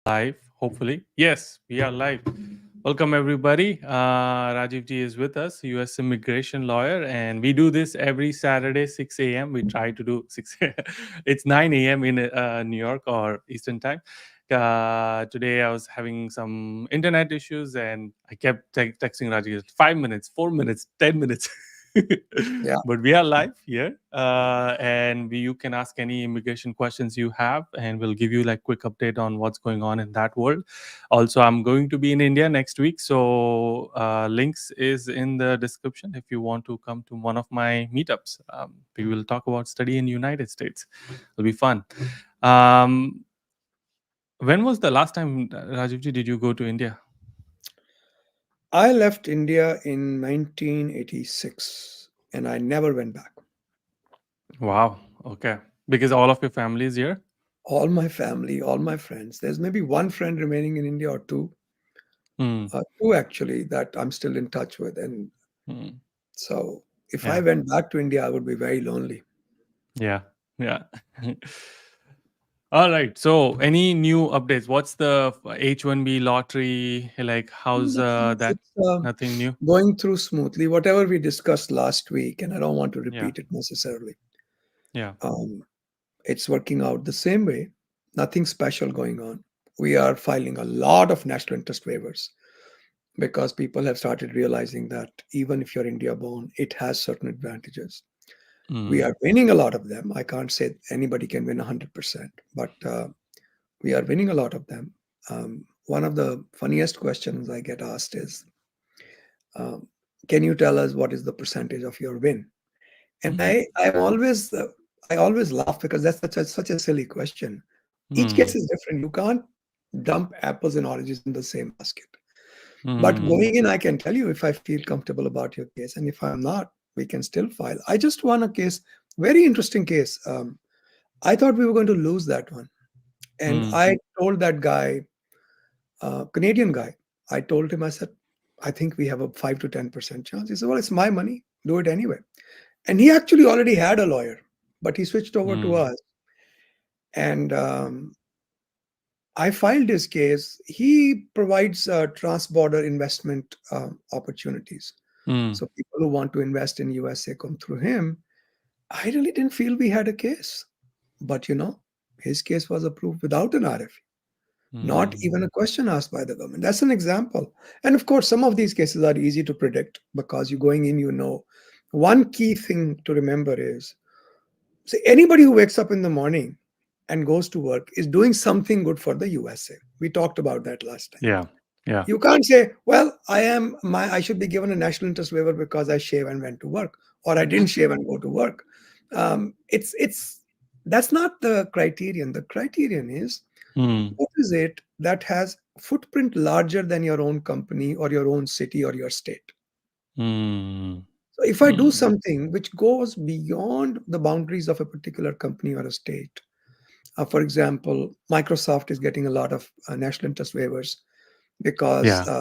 Live, hopefully. Yes, we are live. Welcome, everybody. Rajiv ji is with us, US immigration lawyer, and we do this every Saturday, 6 a.m. We try to do 6 it's 9 a.m. in New York or Eastern time. Today, I was having some internet issues and I kept texting Rajiv 5 minutes, 4 minutes, 10 minutes. Yeah, But we are live here, and you can ask any immigration questions you have, and we'll give you like quick update on what's going on in that world. Also, I'm going to be in India next week, so links is in the description if you want to come to one of my meetups. We will talk about study in United States. It'll be fun. Um, when was the last time, Rajivji, did you go to India? I left India in 1986 and I never went back. Wow. Okay. Because all of your family is here. All my family, all my friends, there's maybe one friend remaining in India or Hmm. two actually, that I'm still in touch with. And Hmm. so if I Yeah. went back to India, I would be very lonely. Yeah. Yeah. All right. So, any new updates? What's the H1B lottery like? How's Nothing. that? It's Nothing new. going through smoothly. Whatever we discussed last week, and I don't want to Yeah. repeat it necessarily. Yeah. Um, it's working out the same way. Nothing special going on. We are filing a lot of national interest waivers because people have started realizing that even if you're India born, it has certain advantages. We Mm. are winning a lot of them. I can't say anybody can win 100%, but we are winning a lot of them. One of the funniest questions I get asked is, um, can you tell us what is the percentage of your win? And I always laugh because that's such a silly question. Each case Mm. is different. You can't dump apples and oranges in the same basket. But Mm. going in, I can tell you if I feel comfortable about your case, and if I'm not, we can still file. I just won a case, very interesting case. I thought we were going to lose that one, and Mm. I told that guy, Canadian guy, I told him, I said, I think we have a 5 to 10% chance. He said, well, it's my money, do it anyway. And he actually already had a lawyer, but he switched over to Mm. us, and I filed his case. He provides trans-border investment opportunities. Mm. So people who want to invest in USA come through him. I really didn't feel we had a case, but his case was approved without an RFE, not Mm. even a question asked by the government. That's an example. And of course, some of these cases are easy to predict because you're going in, One key thing to remember is, see, anybody who wakes up in the morning and goes to work is doing something good for the USA. We talked about that last time. Yeah. Yeah. You can't say, well, I should be given a national interest waiver because I shave and went to work, or I didn't shave and go to work. It's That's not the criterion. The criterion is, Mm. what is it that has footprint larger than your own company or your own city or your state? Mm. So if I do Mm. something which goes beyond the boundaries of a particular company or a state, for example, Microsoft is getting a lot of national interest waivers because Yeah.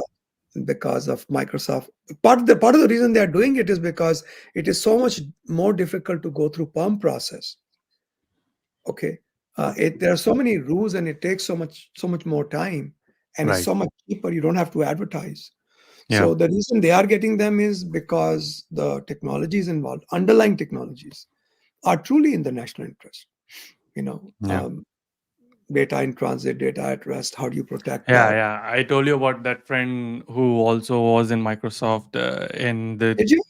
of Microsoft. Part of the reason they are doing it is because it is so much more difficult to go through perm process. Okay, there are so many rules and it takes so much more time, and it's Right. so much cheaper. You don't have to advertise. Yeah. So the reason they are getting them is because the technologies involved, underlying technologies, are truly in the national interest. You know, Yeah. um, Data in transit, data at rest. How do you protect Yeah. that? Yeah. I told you about that friend who also was in Microsoft in the. Did you?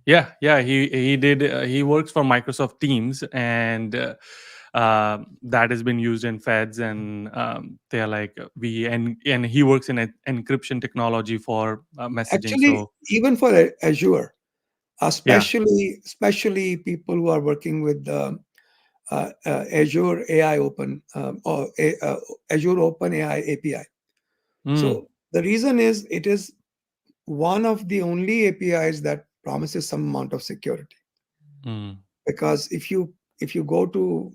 Yeah. Yeah. He did. He works for Microsoft Teams, and that has been used in Feds, and they're like and he works in encryption technology for messaging. Actually, So even for Azure, yeah. especially people who are working with the Azure AI Open Azure Open AI API. Mm. So the reason is, it is one of the only APIs that promises some amount of security. Mm. Because if you go to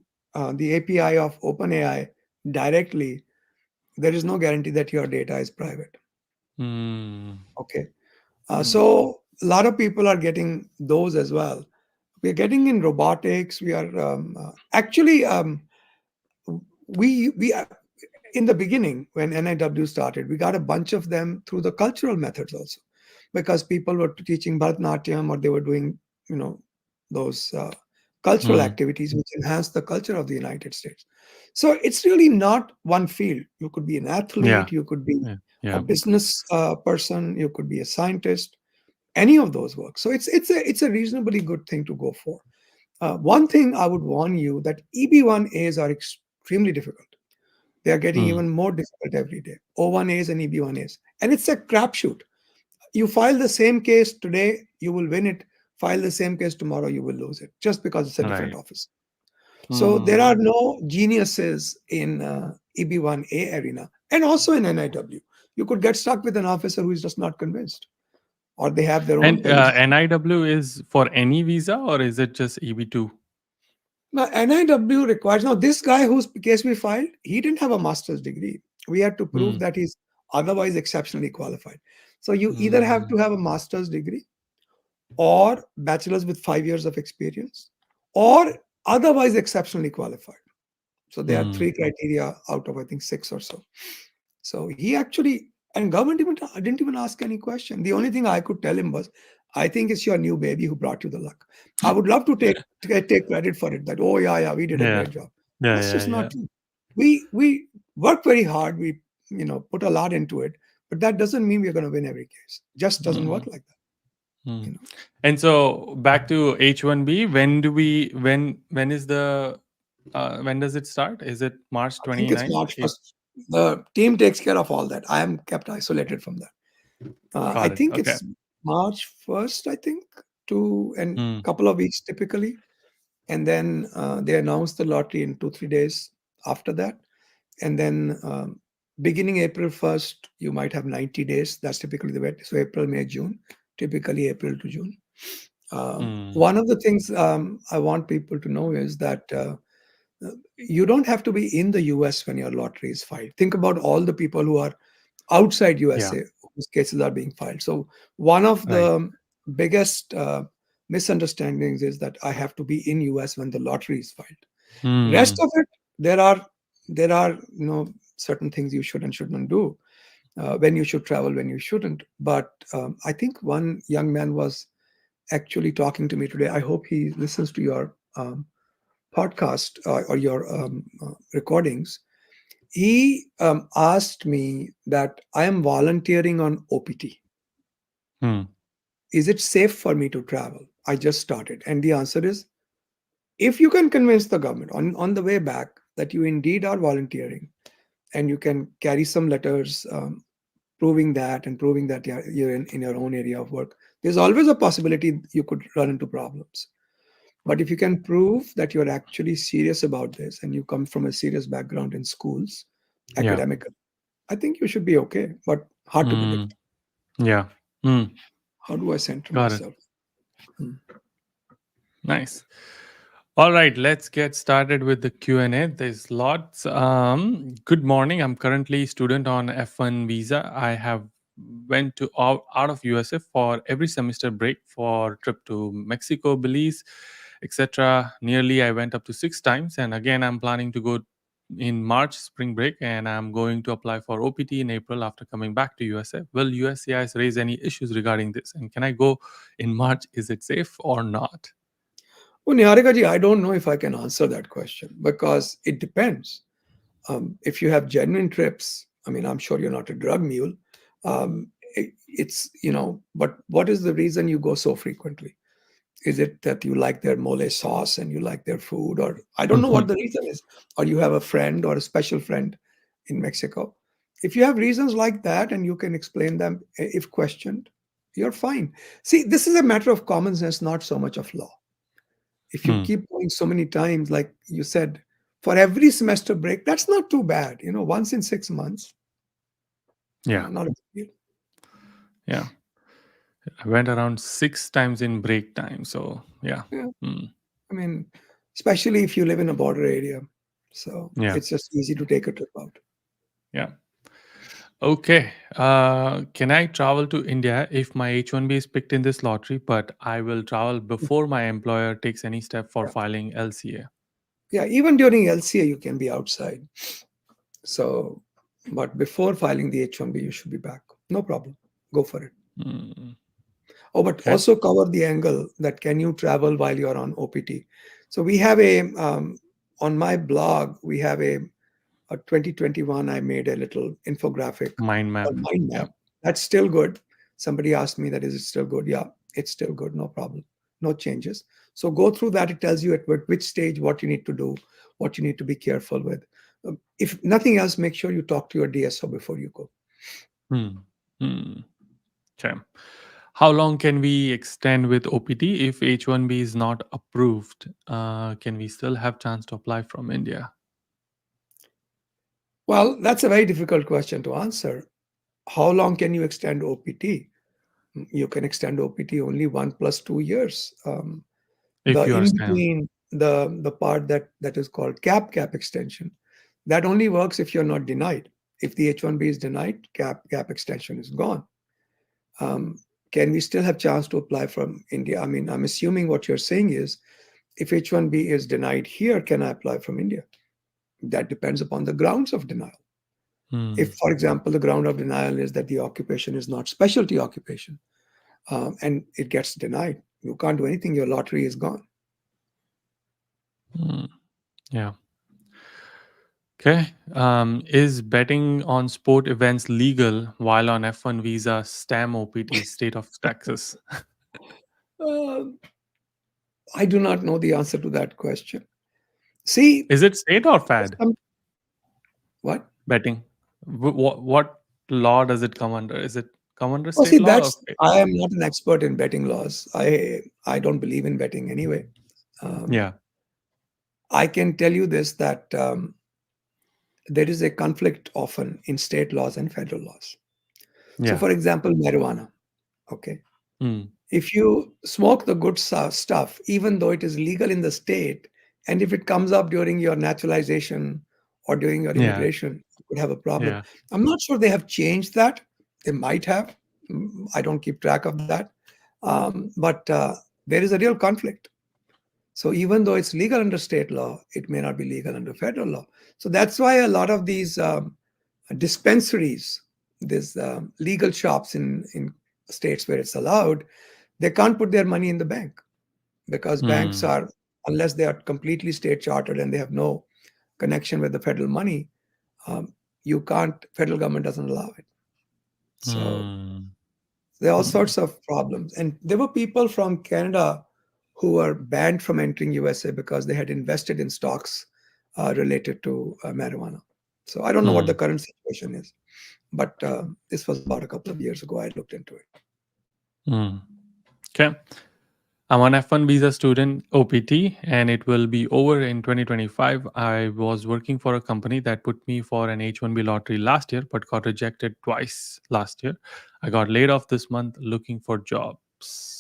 the API of OpenAI directly, there is no guarantee that your data is private. Mm. Okay, Mm. so a lot of people are getting those as well. We're getting in robotics. We are actually we in the beginning, when NIW started, we got a bunch of them through the cultural methods also, because people were teaching Bharatanatyam or they were doing, you know, those cultural Hmm. activities which enhance the culture of the United States. So it's really not one field. You could be an Yeah. athlete, you could be Yeah. a Yeah. business person, you could be a scientist, any of those work. So it's a reasonably good thing to go for. One thing I would warn you that EB1As are extremely difficult. They are getting Hmm. even more difficult every day. O1As and EB1As. And it's a crapshoot. You file the same case today, you will win it. File the same case tomorrow, you will lose it just because it's a different Right. office. So there are Hmm. no geniuses in EB1A arena and also in NIW. You could get stuck with an officer who is just not convinced or they have their own And political. NIW is for any visa or is it just EB2? Now, NIW requires, now this guy whose case we filed, he didn't have a master's degree. We had to prove Hmm. that he's otherwise exceptionally qualified. So you either have Hmm. to have a master's degree or bachelor's with 5 years of experience or otherwise exceptionally qualified. So there are Hmm. three criteria out of, I think, six or so. So he actually, and government even didn't even ask any question. The only thing I could tell him was, I think it's your new baby who brought you the luck. I would love to take credit for it. That, oh yeah, we did a Yeah. great job. Yeah. That's Yeah. just Yeah. not true. We work very hard. We put a lot into it, but that doesn't mean we're going to win every case. Just doesn't Hmm. work like that. Hmm. You know. And so back to H1B, when is the when does it start? Is it March I think it's 29th? March 1st. The team takes care of all that. I am kept isolated from that. I Got it. think Okay. it's March 1st, I think, to and Hmm. couple of weeks typically. And then they announce the lottery in 2 3 days after that. And then beginning April 1st, you might have 90 days. That's typically the way. So April, May, June, typically April to June. Hmm. One of the things I want people to know is that you don't have to be in the US when your lottery is filed. Think about all the people who are outside Yeah. USA whose cases are being filed. So one of Right. the biggest misunderstandings is that I have to be in US when the lottery is filed. Rest Hmm. of it, there are certain things you should and shouldn't do. When you should travel, when you shouldn't. But I think one young man was actually talking to me today. I hope he listens to your podcast or your recordings. He asked me that I am volunteering on OPT. Hmm. Is it safe for me to travel? I just started. And the answer is, if you can convince the government on the way back that you indeed are volunteering and you can carry some letters proving that you're in your own area of work, there's always a possibility you could run into problems. But if you can prove that you're actually serious about this and you come from a serious background in schools, Yeah. academic, I think you should be okay, but hard to Hmm. predict. Yeah. Hmm. How do I center Got it. myself? Hmm. Nice. All right, let's get started with the Q&A. There's lots. Good morning. I'm currently student on F1 visa. I have went to out of USA for every semester break for trip to Mexico, Belize, etc. Nearly I went up to 6 times, and again I'm planning to go in March spring break, and I'm going to apply for OPT in April after coming back to USA. Will USCIS raise any issues regarding this? And can I go in March? Is it safe or not? Well, Niharika ji, I don't know if I can answer that question because it depends. If you have genuine trips, I mean, I'm sure you're not a drug mule. But what is the reason you go so frequently? Is it that you like their mole sauce and you like their food? Or I don't know what the reason is. Or you have a friend or a special friend in Mexico. If you have reasons like that and you can explain them if questioned, you're fine. See, this is a matter of common sense, not so much of law. If you Hmm. keep going so many times, like you said, for every semester break, that's not too bad. Once in 6 months, Yeah. not a big deal. Yeah. I went around 6 times in break time. So yeah. Yeah. Mm, I mean, especially if you live in a border area. So yeah. it's just easy to take a trip out. Yeah. Okay. Can I travel to India if my H1B is picked in this lottery, but I will travel before my employer takes any step for Yeah. filing LCA? Yeah. Even during LCA, you can be outside. So, but before filing the H1B, you should be back. No problem. Go for it. Mm. Oh, but Okay. also cover the angle that can you travel while you're on OPT. So we have a on my blog we have a 2021. I made a little infographic Mind or map. mind Yeah. map. That's still good. Somebody asked me that is it still good? Yeah, it's still good. No problem. No changes. So go through that. It tells you at which stage what you need to do, what you need to be careful with. If nothing else, make sure you talk to your DSO before you go. Hmm. Hmm. Okay. How long can we extend with OPT if H1B is not approved? Can we still have chance to apply from India? Well, that's a very difficult question to answer. How long can you extend OPT? You can extend OPT only 1 plus 2 years. The If you are in STEM. between, the part that is called cap extension, that only works if you're not denied. If the H1B is denied, cap extension is gone. Um, can we still have chance to apply from India? I mean, I'm assuming what you're saying is, if H1B is denied here, can I apply from India? That depends upon the grounds of denial. Hmm. If, for example, the ground of denial is that the occupation is not specialty occupation, and it gets denied, you can't do anything. Your lottery is gone. Hmm. Yeah. Okay. Is betting on sport events legal while on F1 visa, STEM OPT, state of Texas? Uh, I do not know the answer to that question. See, Is it state or fad some, what? betting? What law does it come under? Is it come under Oh, see, state law or that's state? I am not an expert in betting laws. I don't believe in betting anyway. Um, Yeah. I can tell you this that there is a conflict often in state laws and federal laws. So, Yeah. for example, marijuana. Okay, Mm. if you smoke the good stuff, even though it is legal in the state, and if it comes up during your naturalization or during your Yeah. immigration, you could have a problem. Yeah. I'm not sure they have changed that. They might have. I don't keep track of that. But there is a real conflict. So even though it's legal under state law, it may not be legal under federal law. So that's why a lot of these dispensaries, these legal shops in states where it's allowed, they can't put their money in the bank because banks Mm. are, unless they are completely state chartered and they have no connection with the federal money, um, you can't, federal government doesn't allow it. So Mm. there are all Mm. sorts of problems. And there were people from Canada who were banned from entering USA because they had invested in stocks related to marijuana. So I don't know what the Mm. current situation is, but this was about a couple of years ago. I looked into it. Mm. Okay. I'm an F1 visa student OPT and it will be over in 2025. I was working for a company that put me for an H1B lottery last year but got rejected twice last year. I got laid off this month looking for jobs.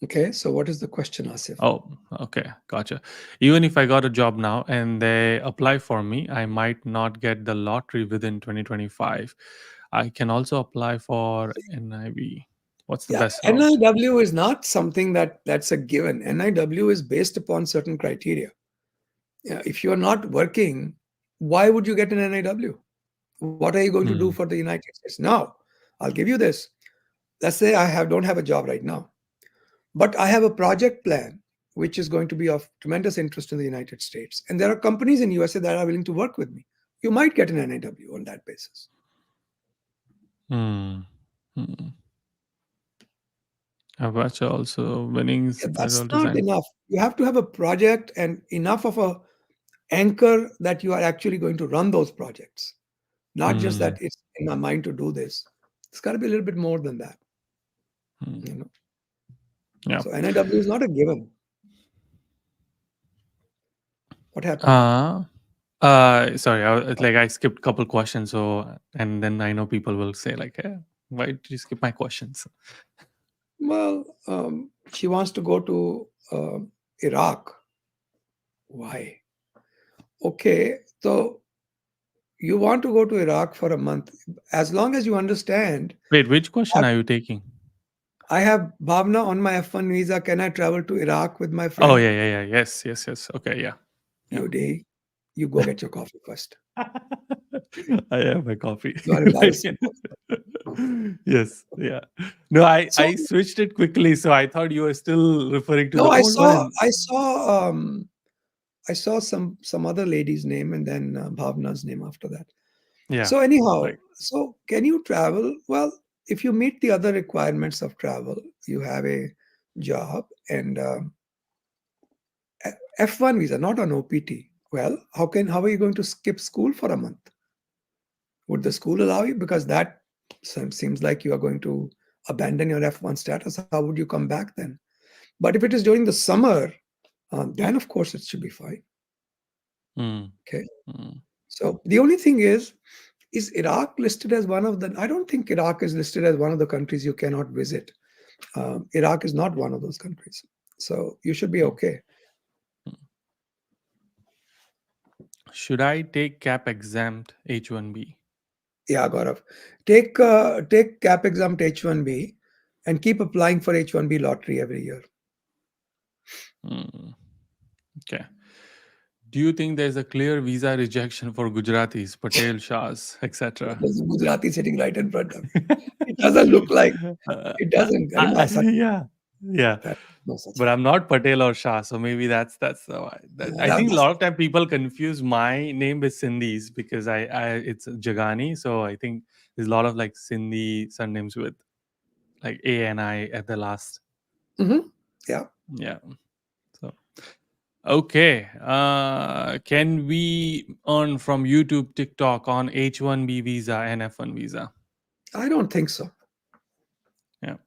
Okay, so what is the question, Asif? Oh, okay. Gotcha. Even if I got a job now and they apply for me, I might not get the lottery within 2025. I can also apply for NIV. What's the Yeah, best route? NIW is not something that's a given. NIW is based upon certain criteria. Yeah, if you're not working, why would you get an NIW? What are you going to do for Mm. the United States? Now, I'll give you this. Let's say I don't have a job right now, but I have a project plan which is going to be of tremendous interest in the United States. And there are companies in USA that are willing to work with me. You might get an NIW on that basis. Mm. Mm. Apache also winnings Yeah, that's federal not design. enough. You have to have a project and enough of a anchor that you are actually going to run those projects, not just Mm. that it's in my mind to do this. It's got to be a little bit more than that, Mm. you know. Yeah. So NIW is not a given. What happened? Uh, Sorry, like I skipped couple questions, so and then I know people will say like, why did you skip my questions? Well, she wants to go to Iraq. Why? Okay, so you want to go to Iraq for a month. As long as you understand, Wait, which question that are you taking? I have Bhavna on my F1 visa. Can I travel to Iraq with my Oh friend? yeah, yeah, yeah. Yes, yes, yes. Okay, yeah, yeah. UD. you go get your coffee first. I have my coffee. You are Like, embarrassing also. yes, yeah. No, I So switched it quickly, so I thought you were still referring to no, the old one. And I saw some other lady's name and then Bhavna's name after that. yeah, So anyhow, right. so can you travel? Well, if you meet the other requirements of travel, you have a job and F1 visa, not on OPT. Well, how are you going to skip school for a month? Would the school allow you? Because that seems like you are going to abandon your F1 status. How would you come back then? But if it is during the summer, then of course it should be fine. Mm, Okay. mm, So the only thing is Iraq listed as one of the? I don't think Iraq is listed as one of the countries you cannot visit. Iraq is not one of those countries. So you should be mm, okay. mm. Should I take cap exempt H1B? Yeah, Gaurav. Take cap exempt H1B and keep applying for H1B lottery every year. Mm, okay. Do you think there's a clear visa rejection for Gujaratis, Patel Shahs, etc.? There's a Gujarati sitting right in front of you. It doesn't look like it doesn't. Yeah, yeah. No such But thing. I'm not Patel or Shah, so maybe that's the why. I think a That's lot of time people confuse my name with Sindhi's because I it's Jagani, so I think there's a lot of like Sindhi surnames with like A and I at the last. Mhm. Yeah. Yeah. So okay. Can we earn from YouTube, TikTok on H1B visa and F1 visa? I don't think so. Yeah.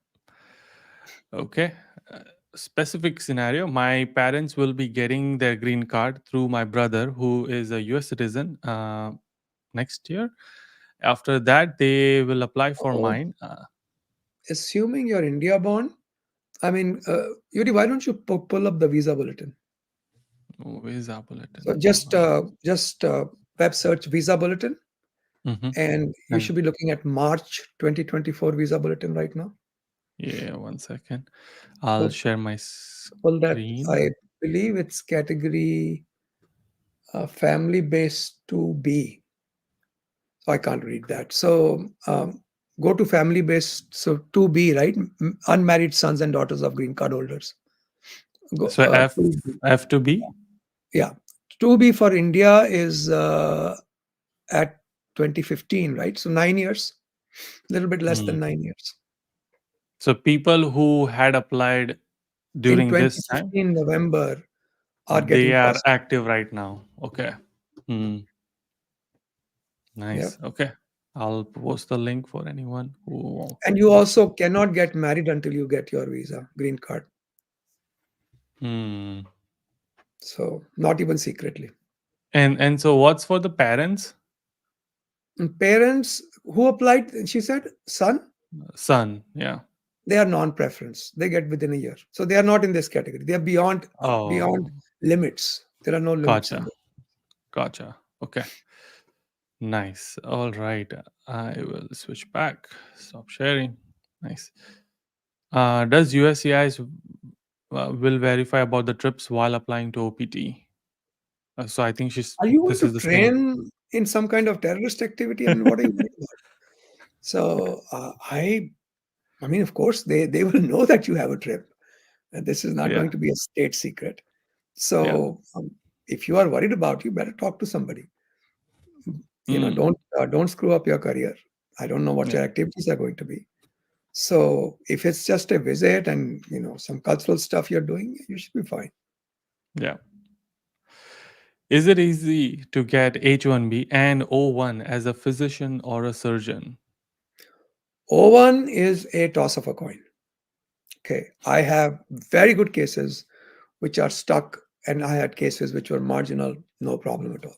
Okay. Uh, Specific scenario, my parents will be getting their green card through my brother, who is a US citizen, next year. After that, they will apply for Oh, mine. assuming you're India born, I mean, Yuri, why don't you pull up the visa bulletin? Visa So bulletin. just web search visa bulletin, Mm-hmm. and you And should be looking at March 2024 visa bulletin right now. yeah, 1 second. I'll So share my pull that. screen. I believe it's category family based 2B. So I can't read that. So go to family based. So 2B, right? Unmarried sons and daughters of green card holders. Go So to F to B. yeah. 2B for India is at 2015, right? So 9 years, a little bit less Hmm. than 9 years. So people who had applied In during this time, 2015 November are they getting are processed. active right now. Okay. Hmm. Yeah. Nice. Okay. I'll post the link for anyone who And you wants to. also cannot get married until you get your visa, green card. Hmm. So not even secretly. And so what's for the parents? And parents who applied, she said, son, Son. Yeah. they are non-preference. They get within a year. So they are not in this category. They are beyond Oh, limits. There are no limits in gotcha. this. Gotcha. Okay. Nice. All right. I will switch back. Stop sharing. Nice. Does USCIS will verify about the trips while applying to OPT? So I think she's. Are you going This to is the same. train in some kind of terrorist activity? I mean, what are you worried about? So I mean, of course, they will know that you have a trip. And this is not Yeah. going to be a state secret. Yeah. So if you are worried about, you better talk to somebody. Mm, Don't screw up your career. I don't know what yeah. your activities are going to be. So if it's just a visit and some cultural stuff you're doing, you should be fine. Yeah. Is it easy to get H1B and O1 as a physician or a surgeon? O1 is a toss of a coin. Okay, I have very good cases which are stuck, and I had cases which were marginal, no problem at all.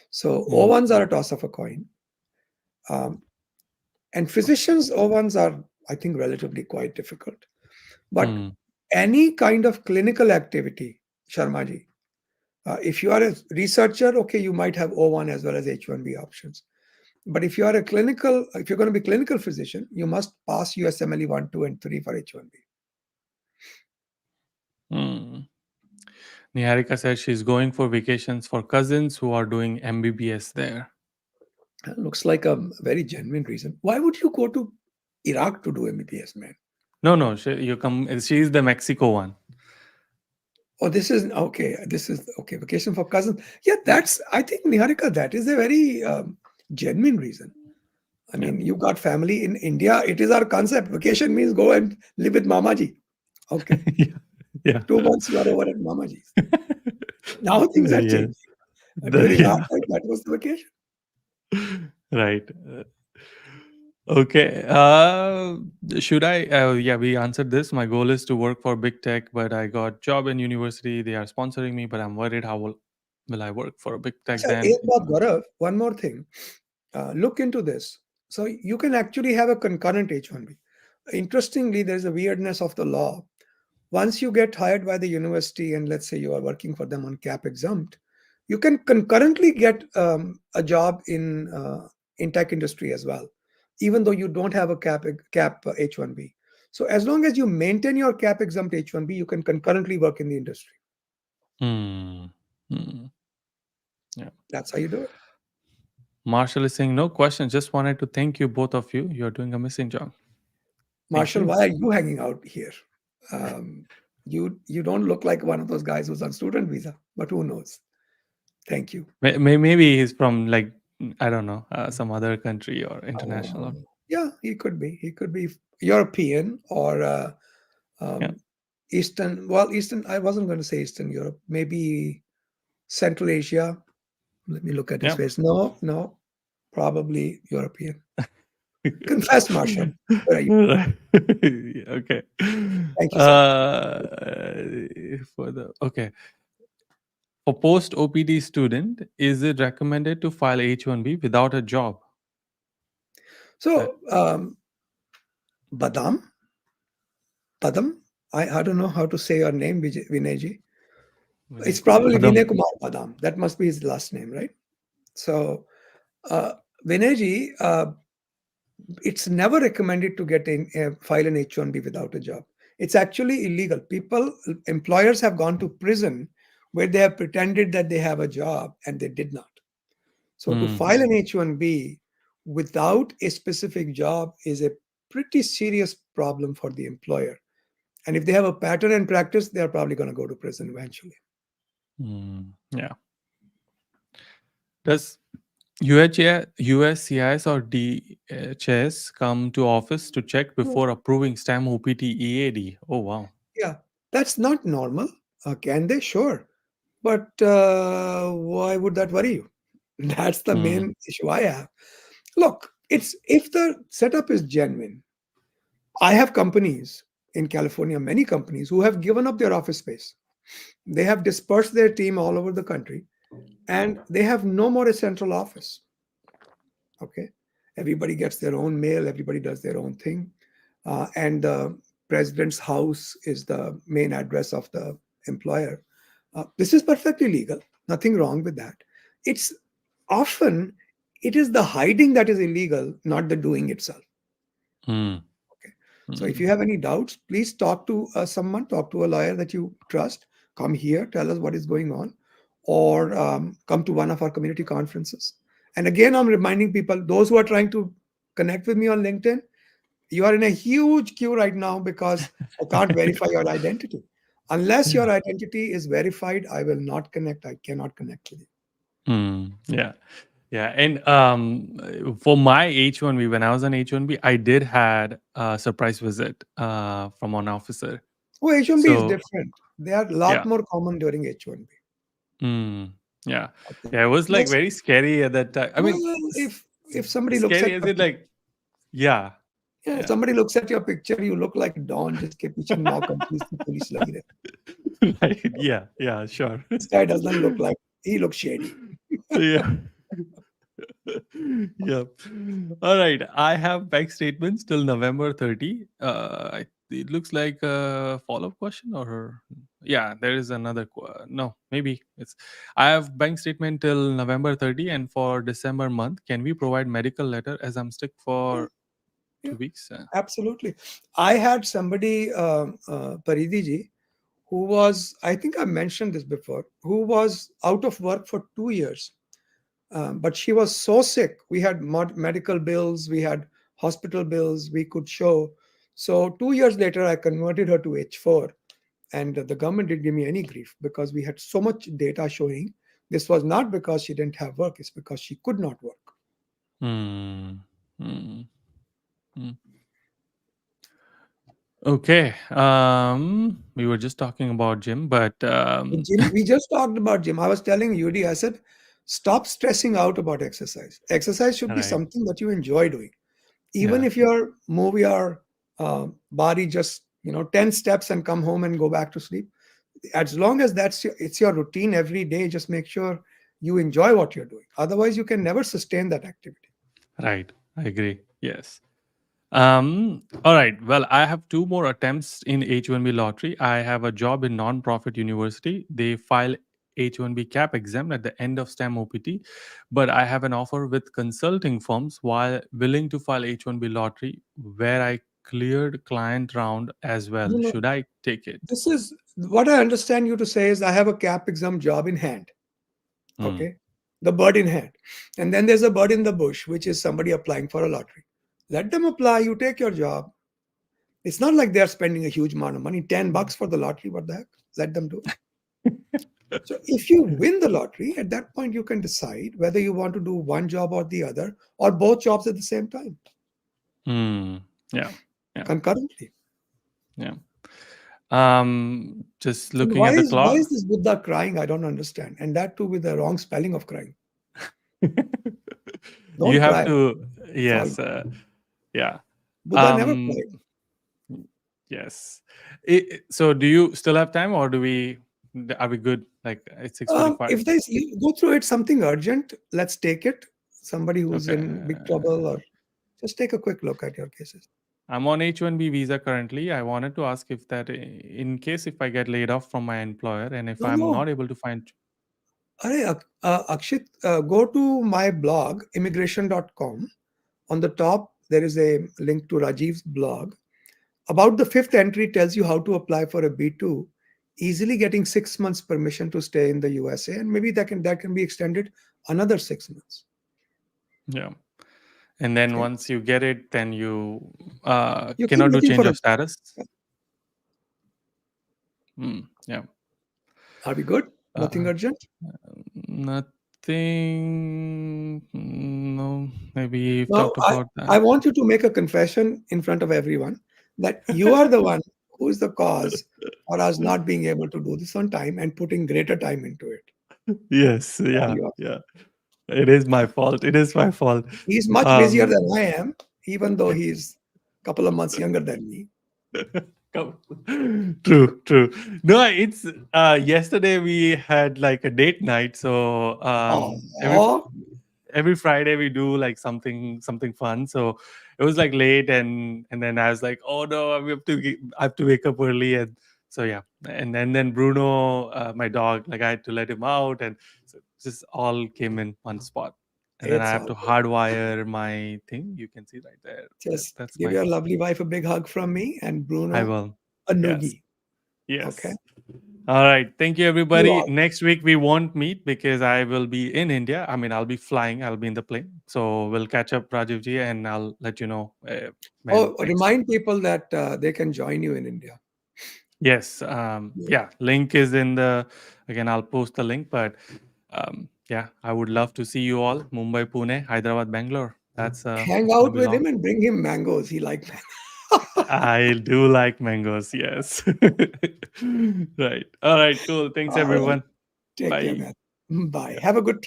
So Mm, O1s are a toss of a coin. Um, and physicians O1s are, I think, relatively quite difficult. But mm, any kind of clinical activity, Sharmaji, if you are a researcher, okay, you might have O1 as well as H1B options. But if you're going to be clinical physician, you must pass USMLE 1, 2, and 3 for H1B. mm. Niharika says she's going for vacations for cousins who are doing MBBS there. Looks like a very genuine reason. Why would you go to Iraq to do MBBS, man? No, no, you come. She's the Mexico one. Oh, this is okay. This is okay. Vacation for cousins. Yeah, Yeah, that's. I think Niharika, that is a very genuine reason. I yeah, mean, you got family in India. It is our concept. Vacation means go and live with Mamaji. Okay, yeah, yeah. 2 months you are over at Mamaji's. Now things are Yeah, changing. During our yeah. time, that was the vacation. Right. Okay. Should I? Yeah, we answered this. My goal is to work for big tech, but I got job in university. They are sponsoring me, but I'm worried how will I work for a big tech Acha, then? ek baat, Gaurav, one more thing. Look into this. So you can actually have a concurrent H1B. Interestingly, there's a weirdness of the law. Once you get hired by the university and let's say you are working for them on cap exempt, you can concurrently get a job in tech industry as well, even though you don't have a cap H1B. So as long as you maintain your cap exempt H1B, you can concurrently work in the industry. Hmm. Hmm. Yeah. That's how you do it. Marshall is saying no question. Just wanted to thank you both of you. You're doing a amazing job. Thank Marshall, you. why are you hanging out here? Um, you don't look like one of those guys who's on student visa, but who knows? Thank you. Maybe he's from like I don't know some other country or Uh, international. yeah, he could be. He could be European or Yeah. um, Eastern. Well, Eastern. I wasn't going to say Eastern Europe. Maybe Central Asia. Let me look at his Yeah. face. No, no, probably European. Confess, Marshall. Where are you? Right. Okay. Thank you, sir. Uh, for the okay for post OPD student, is it recommended to file H1B without a job? That So, Badam, Padam. I don't know how to say your name, Vinayji. It's probably Padam. Vinay Kumar Badam. That must be his last name, right? So, uh, Vinayji, it's never recommended to get in file an H1B without a job. It's actually illegal. Employers have gone to prison where they have pretended that they have a job and they did not. So to Hmm. file an H1B without a specific job is a pretty serious problem for the employer. And if they have a pattern and practice, they're probably going to go to prison eventually. Yeah. Does USCIS or DHS come to office to check No. before approving STEM OPT EAD? Oh wow. Yeah, that's not normal. Can they? Sure. But why would that worry you? That's the Hmm. main issue I have. Look, it's if the setup is genuine. I have companies in California, many companies who have given up their office space. They have dispersed their team all over the country and they have no more a central office. Okay. Everybody gets their own mail, everybody does their own thing. And the president's house is the main address of the employer. This is perfectly legal, nothing wrong with that. It's often it is the hiding that is illegal, not the doing itself. Hmm. Okay. So if Hmm. you have any doubts, please talk to someone, talk to a lawyer that you trust. Come here, tell us what is going on, or come to one of our community conferences. And again, I'm reminding people, those who are trying to connect with me on LinkedIn, you are in a huge queue right now because I can't verify your identity. Unless your identity is verified, I will not connect. I cannot connect with you. Yeah. Yeah. And for my H1B, when I was on H1B, I did had a surprise visit from an officer. Oh, H1B is So different. They are a lot yeah. more common during H1B. Mm, yeah. Okay. Yeah. It was like Yes. very scary at that time. I mean, Well, if somebody looks scary at as your it like, yeah. yeah, Yeah. somebody looks at your picture, you look like Don, जिसके पीछे 9 companies की police लगी रहती. Right. Yeah. Yeah. Sure. This guy doesn't look like he looks shady. Yeah. Yep. All right. I have bank statements till November 30. It looks like a follow-up question or yeah, there is another no, maybe it's I have bank statement till November 30 and for December month, can we provide medical letter as I'm sick Yeah, for yeah, 2 weeks? absolutely. I had somebody, Paridhi ji, who was, I think I mentioned this before, who was out of work for 2 years. But she was so sick. We had medical bills, we had hospital bills, we could show. So 2 years later, I converted her to H4. And the government didn't give me any grief because we had so much data showing this was not because she didn't have work, it's because she could not work. Hmm. Hmm. Hmm. Okay. We were just talking about Jim, but Jim, we just talked about Jim. I was telling Yudi, I said, stop stressing out about exercise. Exercise should be right. something that you enjoy doing. Even Yeah. if you're move your body just 10 steps and come home and go back to sleep, as long as it's your routine every day, just make sure you enjoy what you're doing. Otherwise you can never sustain that activity. Right. I agree. Yes. All right. Well, I have two more attempts in H1B lottery. I have a job in non-profit university. They file H1B cap exam at the end of STEM OPT, but I have an offer with consulting firms while willing to file H1B lottery where I cleared client round as well. No, no, Should I take it? this is what I understand you to say is I have a cap exam job in hand. Hmm. Okay, the bird in hand, and then there's a bird in the bush, which is somebody applying for a lottery. Let them apply, you take your job. It's not like they're spending a huge amount of money, $10 for the lottery. What the heck? Let them do it. So if you win the lottery, at that point you can decide whether you want to do one job or the other, or both jobs at the same time, Hmm. Yeah. Yeah. concurrently. Yeah. Just And looking why at the is why clock. is this Buddha crying? I don't understand. And that too with the wrong spelling of crying. You Don't have cry. to, It's all yes, yeah. Buddha never Um, cried. yes. So, do you still have time, or do we? Are we good? Like it's 6:45. If there's you go through it something urgent, let's take it. Somebody who's Okay. in big trouble, or just take a quick look at your cases. I'm on H1B visa currently. I wanted to ask if that, in case if I get laid off from my employer, and if No, I'm no. not able to find, Akshit, go to my blog, immigration.com. On the top, there is a link to Rajiv's blog. About the fifth entry tells you how to apply for a B2, easily getting 6 months permission to stay in the USA, and maybe that can be extended another 6 months. yeah, and then Okay, once you get it, then you you keep cannot do looking for change a. of status. Yeah. Are we good? Nothing Uh, urgent. Nothing. No, maybe you've Now, talked I, about that. I want you to make a confession in front of everyone that you are the one who is the cause for us not being able to do this on time and putting greater time into it. Yes, All yeah, yours. yeah. It is my fault. It is my fault. He's much busier Um, than I am, even though he's a couple of months younger than me. come- true, true. No, it's yesterday we had like a date night, so Oh, every Friday we do like something fun. So it was like late, and then I was like, oh no, I have to wake up early, and so yeah, and then Bruno, my dog, like I had to let him out, and so just all came in one spot, and then I it's have all to good. hardwire my thing. You can see right there. Just That's give my. your lovely wife a big hug from me and I Bruno will. a Yes. noogie. Okay. Yes. All right. Thank you, You everybody. all. Next week, we won't meet because I will be in India. I mean, I'll be flying, I'll be in the plane. So we'll catch up, Rajivji, and I'll let you know when Oh, next week. remind people that they can join you in India. Yes. Yeah. Yeah. Link is in the, again, I'll post the link. But yeah, I would love to see you all. Mumbai, Pune, Hyderabad, Bangalore. Hang It's going out to be with long. him and bring him mangoes. He like I do like mangoes. Yes. Right. All right. Cool. Thanks, all right. everyone. Take care, Bye. man. Bye. Yeah. Have a good